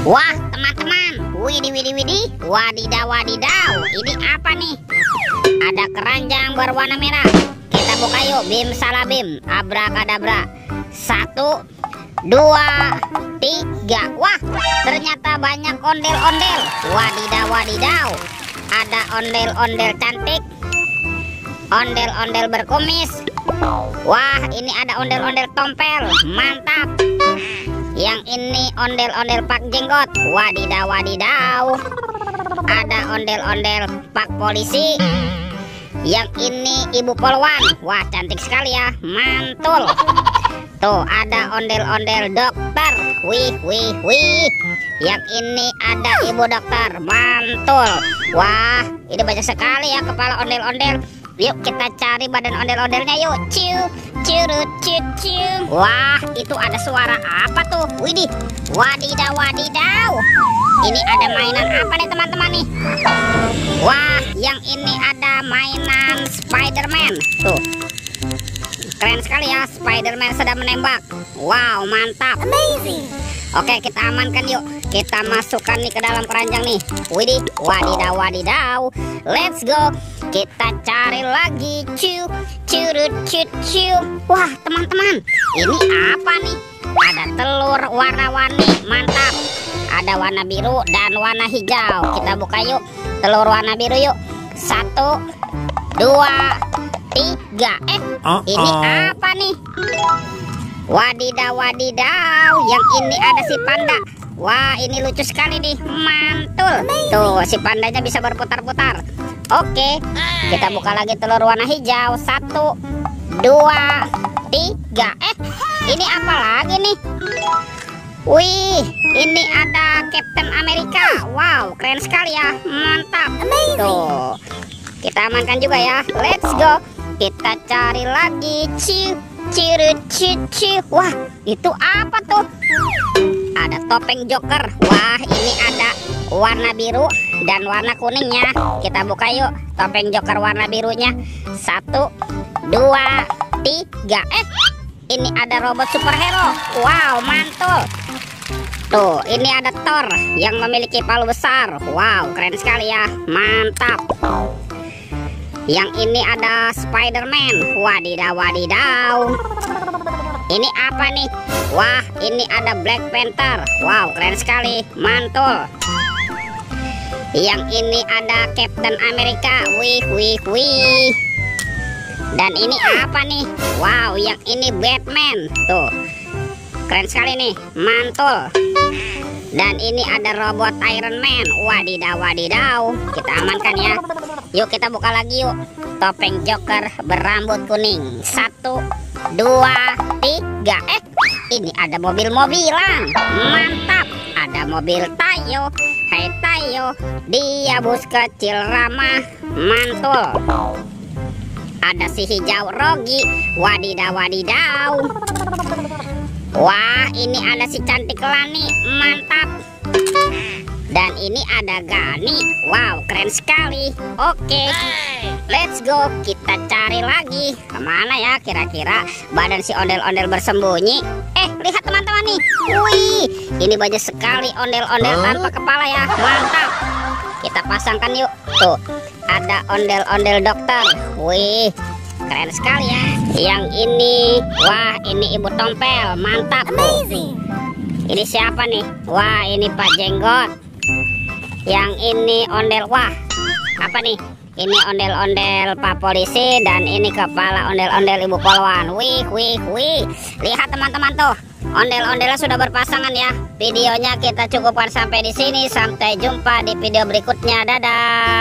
Wah, teman-teman, widih, wadidaw, wadidaw. Ini apa nih? Ada keranjang berwarna merah. Kita buka yuk, bim salabim, abrakadabra. 1, 2, 3. Wah, ternyata banyak ondel-ondel. Wadidaw, wadidaw. Ada ondel-ondel cantik, ondel-ondel berkumis. Wah, ini ada ondel-ondel tompel. Mantap. Yang ini ondel-ondel pak jenggot. Wadidaw, wadidaw. Ada ondel-ondel pak polisi. Yang ini ibu polwan. Wah, cantik sekali ya. Mantul. Tuh, ada ondel-ondel dokter. Wih. Yang ini ada ibu dokter. Mantul. Wah, ini banyak sekali ya kepala ondel-ondel. Yuk kita cari badan ondel-ondelnya yuk. Ciu. Wah, itu ada suara apa tuh? Widih. Wadidaw, wadidaw. Ini ada mainan apa nih teman-teman nih? Wah, yang ini ada mainan Spider-Man. Tuh, keren sekali ya, Spider-Man sedang menembak. Wow, mantap. Amazing. Oke, kita amankan yuk. Kita masukkan nih ke dalam keranjang nih. Widih, wadidaw, wadidaw. Let's go. Kita cari lagi. Ciu. Wah, teman-teman, ini apa nih? Ada telur warna-warni. Mantap. Ada warna biru dan warna hijau. Kita buka yuk. Telur warna biru yuk. 1, 2, 3. Ini apa nih? Wadidaw, wadidaw. Yang ini ada si panda. Wah, ini lucu sekali nih. Mantul. Tuh, si pandanya bisa berputar-putar. Oke, kita buka lagi telur warna hijau. 1, 2, 3. Ini apa lagi nih? Wih, ini ada Captain America. Wow, keren sekali ya. Mantap. Tuh, kita amankan juga ya. Let's go. Kita cari lagi. Ciu. Wah, itu apa tuh? Ada topeng Joker. Wah, ini ada warna biru dan warna kuningnya. Kita buka yuk topeng Joker warna birunya. 1, 2, 3. Ini ada robot superhero. Wow, mantul. Tuh, ini ada Thor yang memiliki palu besar. Wow, keren sekali ya. Mantap. Yang ini ada Spider-Man. Wadidaw, wadidaw. Ini apa nih? Wah, ini ada Black Panther. Wow, keren sekali. Mantul. Yang ini ada Captain America. Wih. Dan ini apa nih? Wow, yang ini Batman. Tuh, keren sekali nih. Mantul. Dan ini ada robot Iron Man. Wadidaw, wadidaw. Kita amankan ya. Yuk kita buka lagi yuk. Topeng Joker berambut kuning. 1, 2, 3. Ini ada mobil-mobilan. Mantap. Ada mobil Tayo. Hai Tayo, dia bus kecil ramah. Mantul. Ada si hijau Rogi. Wadidaw, wadidaw. Wah, ini ada si cantik Lani. Mantap. Dan ini ada Gani. Wow, keren sekali. Oke, let's go. Kita cari lagi. Kemana ya kira-kira badan si ondel-ondel bersembunyi? Lihat teman-teman nih. Wih, ini banyak sekali ondel-ondel tanpa kepala ya. Mantap. Kita pasangkan yuk. Tuh, ada ondel-ondel dokter. Wih, keren sekali ya. Yang ini, wah, ini ibu tompel. Mantap. Amazing. Ini siapa nih? Wah, ini Pak Jenggot. Yang ini ondel. Wah, apa nih? Ini ondel-ondel Pak Polisi. Dan ini kepala ondel-ondel Ibu Polwan. Wih. Lihat teman-teman tuh, ondel-ondelnya sudah berpasangan ya. Videonya kita cukupkan sampai di sini. Sampai jumpa di video berikutnya. Dadah.